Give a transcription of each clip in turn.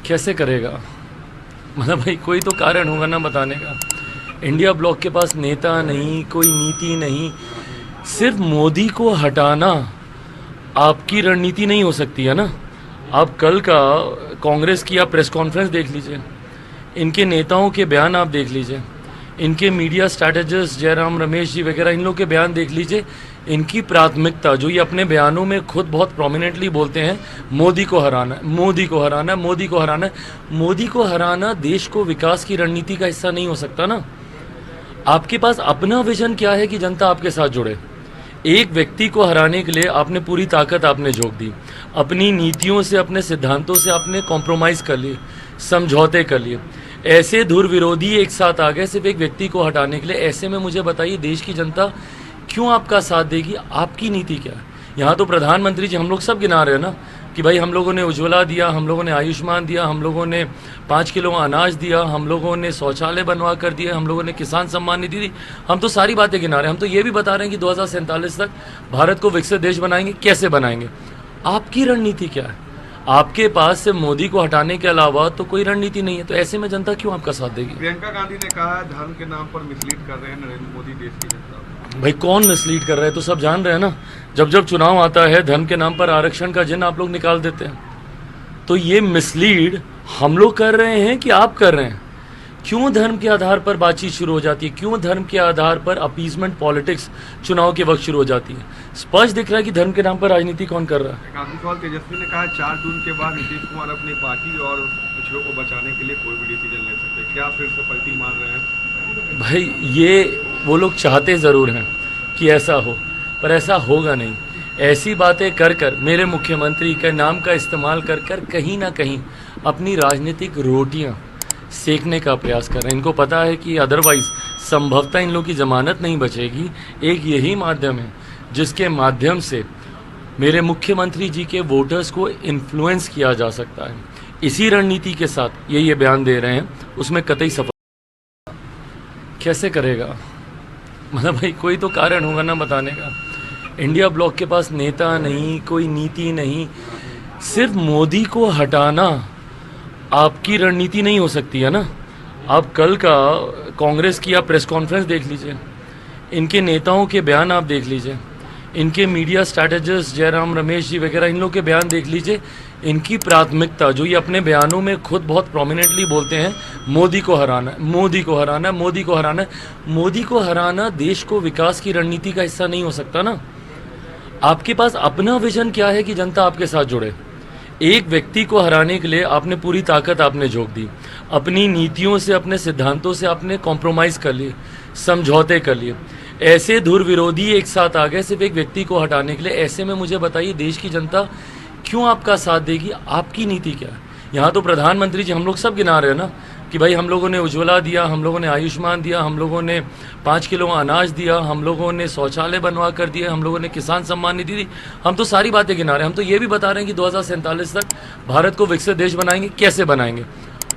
कैसे करेगा? मतलब भाई कोई तो कारण होगा ना बताने का। इंडिया ब्लॉक के पास नेता नहीं, कोई नीति नहीं। सिर्फ मोदी को हटाना आपकी रणनीति नहीं हो सकती है ना। आप कल का कांग्रेस की आप प्रेस कॉन्फ्रेंस देख लीजिए, इनके नेताओं के बयान आप देख लीजिए, इनके मीडिया स्ट्रैटेजिस्ट जयराम रमेश जी वगैरह इन लोग के बयान देख लीजिए। इनकी प्राथमिकता जो ये अपने बयानों में खुद बहुत प्रोमिनेंटली बोलते हैं, मोदी को हराना है, मोदी को हराना है, मोदी को हराना है। मोदी को हराना देश को विकास की रणनीति का हिस्सा नहीं हो सकता ना। आपके पास अपना विजन क्या है कि जनता आपके साथ जुड़े? एक व्यक्ति को हराने के लिए आपने पूरी ताकत आपने झोंक दी, अपनी नीतियों से, अपने सिद्धांतों से आपने कॉम्प्रोमाइज कर लिए, समझौते कर लिए। ऐसे धुर विरोधी एक साथ आ गए सिर्फ एक व्यक्ति को हटाने के लिए। ऐसे में मुझे बताइए देश की जनता क्यों आपका साथ देगी? आपकी नीति क्या है? यहाँ तो प्रधानमंत्री जी हम लोग सब गिना रहे हैं ना कि भाई हम लोगों ने उज्ज्वला दिया, हम लोगों ने आयुष्मान दिया, हम लोगों ने 5 किलो अनाज दिया, हम लोगों ने शौचालय बनवा कर दिए, हम लोगों ने किसान सम्मान निधि दी। हम तो सारी बातें गिना रहे हैं। हम तो ये भी बता रहे हैं कि 2047 तक भारत को विकसित देश बनाएंगे। कैसे बनाएंगे? आपकी रणनीति क्या है? आपके पास से मोदी को हटाने के अलावा तो कोई रणनीति नहीं है। तो ऐसे में जनता क्यों आपका साथ देगी? प्रियंका गांधी ने कहा धर्म के नाम पर मिसलीड कर रहे हैं नरेंद्र मोदी देश की जनता। भाई कौन मिसलीड कर रहा है तो सब जान रहे हैं ना। जब जब चुनाव आता है धर्म के नाम पर आरक्षण का जिन आप लोग निकाल देते हैं। तो ये मिसलीड हम लोग कर रहे हैं कि आप कर रहे हैं? क्यों धर्म के आधार पर बातचीत शुरू हो जाती है? क्यों धर्म के आधार पर अपीजमेंट पॉलिटिक्स चुनाव के वक्त शुरू हो जाती है? स्पष्ट दिख रहा है कि धर्म के नाम पर राजनीति कौन कर रहा है। काफी सवाल तेजस्वी ने कहा 4 जून के बाद नीतीश कुमार अपनी पार्टी और पिछड़ों को बचाने के लिए कोई भी डिसीजन ले सकते। क्या फिर से पलटी मार रहे हैं? भाई ये वो लोग चाहते ज़रूर हैं कि ऐसा हो, पर ऐसा होगा नहीं। ऐसी बातें कर कर मेरे मुख्यमंत्री के नाम का इस्तेमाल कर कर कहीं ना कहीं अपनी राजनीतिक रोटियां सेकने का प्रयास कर रहे हैं। इनको पता है कि अदरवाइज संभवतः इन लोगों की जमानत नहीं बचेगी। एक यही माध्यम है जिसके माध्यम से मेरे मुख्यमंत्री जी के वोटर्स को इन्फ्लुएंस किया जा सकता है। इसी रणनीति के साथ ये बयान दे रहे हैं, उसमें कतई सफल कैसे करेगा? मतलब भाई कोई तो कारण होगा ना बताने का। इंडिया ब्लॉक के पास नेता नहीं, कोई नीति नहीं। सिर्फ मोदी को हटाना आपकी रणनीति नहीं हो सकती है ना। आप कल का कांग्रेस की आप प्रेस कॉन्फ्रेंस देख लीजिए, इनके नेताओं के बयान आप देख लीजिए, इनके मीडिया स्ट्रैटेजिस्ट जयराम रमेश जी वगैरह इन लोग के बयान देख लीजिए। इनकी प्राथमिकता जो ये अपने बयानों में खुद बहुत प्रोमिनेंटली बोलते हैं, मोदी को हराना है, मोदी को हराना है, मोदी को हराना है। मोदी को हराना देश को विकास की रणनीति का हिस्सा नहीं हो सकता ना। आपके पास अपना विजन क्या है कि जनता आपके साथ जुड़े? एक व्यक्ति को हराने के लिए आपने पूरी ताकत आपने झोंक दी, अपनी नीतियों से, अपने सिद्धांतों से आपने कॉम्प्रोमाइज कर लिए, समझौते कर लिए। ऐसे धुर विरोधी एक साथ आ गए सिर्फ एक व्यक्ति को हटाने के लिए। ऐसे में मुझे बताइए देश की जनता क्यों आपका साथ देगी? आपकी नीति क्या है? यहाँ तो प्रधानमंत्री जी हम लोग सब गिना रहे हैं ना कि भाई हम लोगों ने उज्ज्वला दिया, हम लोगों ने आयुष्मान दिया, हम लोगों ने 5 किलो अनाज दिया, हम लोगों ने शौचालय बनवा कर दिए, हम लोगों ने किसान सम्मान निधि दी। हम तो सारी बातें गिना रहे हैं। हम तो ये भी बता रहे हैं कि 2047 तक भारत को विकसित देश बनाएंगे। कैसे बनाएंगे?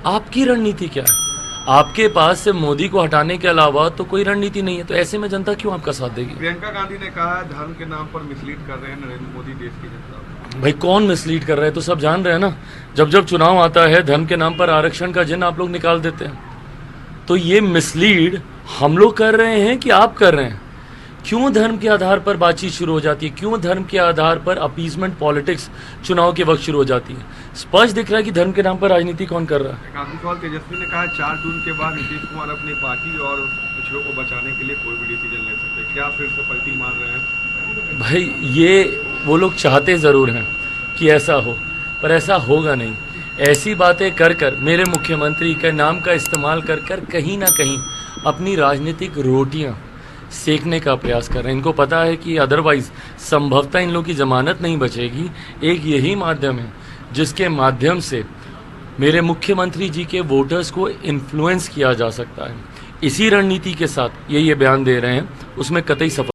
आपकी रणनीति क्या है? आपके पास से मोदी को हटाने के अलावा तो कोई रणनीति नहीं है। तो ऐसे में जनता क्यों आपका साथ देगी? प्रियंका गांधी ने कहा धर्म के नाम पर मिसलीड कर रहे हैं नरेंद्र मोदी देश की जनता। भाई कौन मिसलीड कर रहा है तो सब जान रहे हैं ना। जब जब चुनाव आता है धर्म के नाम पर आरक्षण का जिन आप लोग निकाल देते हैं। तो ये मिसलीड हम लोग कर रहे हैं कि आप कर रहे हैं? क्यों धर्म के आधार पर बातचीत शुरू हो जाती है? क्यों धर्म के आधार पर अपीजमेंट पॉलिटिक्स चुनाव के वक्त शुरू हो जाती है? स्पष्ट दिख रहा है कि धर्म के नाम पर राजनीति कौन कर रहा है। काफी सवाल तेजस्वी ने कहा 4 जून के बाद नीतीश कुमार अपनी पार्टी और पिछड़ों को बचाने के लिए कोई भी डिसीजन ले सकते। क्या फिर से पलटी मार रहे हैं? भाई ये वो लोग चाहते ज़रूर हैं कि ऐसा हो, पर ऐसा होगा नहीं। ऐसी बातें कर कर मेरे मुख्यमंत्री के नाम का इस्तेमाल कर कर कहीं ना कहीं अपनी राजनीतिक रोटियां सेकने का प्रयास कर रहे हैं। इनको पता है कि अदरवाइज संभवतः इन लोगों की जमानत नहीं बचेगी। एक यही माध्यम है जिसके माध्यम से मेरे मुख्यमंत्री जी के वोटर्स को इन्फ्लुएंस किया जा सकता है। इसी रणनीति के साथ ये बयान दे रहे हैं, उसमें कतई सफल